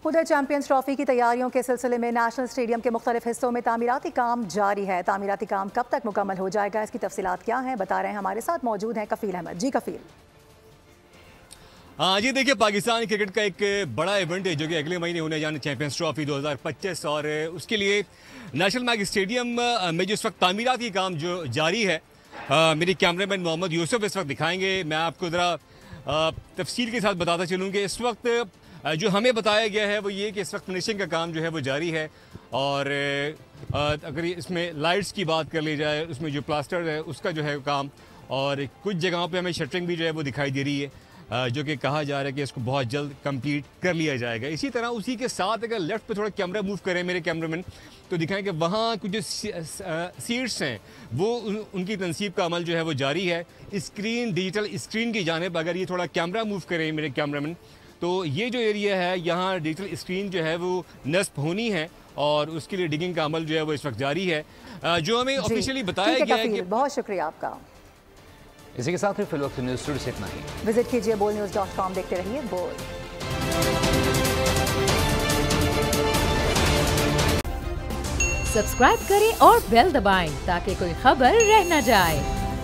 उधर champions trophy की तैयारियों के सिलसिले में नेशनल स्टेडियम के मुख्तलिफ हिस्सों में तामीराती काम जारी है। तामीराती काम कब तक मुकम्मल हो जाएगा, इसकी तफसीलात क्या हैं, बता रहे हैं। हमारे साथ मौजूद हैं कफील अहमद। जी कफील। हाँ जी, देखिए पाकिस्तान क्रिकेट का एक बड़ा इवेंट है जो कि अगले महीने होने जाने चैंपियंस ट्रॉफी 2025 और उसके लिए नेशनल मैच स्टेडियम में जो इस वक्त तामीराती काम जो जारी है, मेरी कैमरामैन मोहम्मद यूसुफ इस वक्त दिखाएंगे। मैं आपको ज़रा तफसील के साथ बताता चलूँ कि इस वक्त जो हमें बताया गया है वो ये कि इस वक्त फिनिशिंग का काम जो है वो जारी है। और अगर इसमें लाइट्स की बात कर ली जाए, उसमें जो प्लास्टर है उसका जो है काम, और कुछ जगहों पे हमें शटरिंग भी जो है वो दिखाई दे रही है, जो कि कहा जा रहा है कि इसको बहुत जल्द कंप्लीट कर लिया जाएगा। इसी तरह उसी के साथ अगर लेफ्ट पे थोड़ा कैमरा मूव करें मेरे कैमरामैन, तो दिखाएं कि वहाँ कुछ जो सीट्स हैं वो उनकी तनसीब का अमल जो है वो जारी है। स्क्रीन, डिजिटल स्क्रीन की जानिब अगर ये थोड़ा कैमरा मूव करें मेरे कैमरामैन, तो ये जो एरिया है यहाँ डिजिटल स्क्रीन जो है वो नस्ब होनी है और उसके लिए डिगिंग का अमल जो है वो इस वक्त जारी है, जो हमें ऑफिशियली बताया गया है कि। बहुत शुक्रिया आपका। इसी के साथ ही फिलवक्त न्यूज़ स्टूडियो से इतना ही। विजिट कीजिए boldnews.com, देखते रहिए बोल। सब्सक्राइब करें और बेल दबाएं ताकि कोई खबर रह न जाए।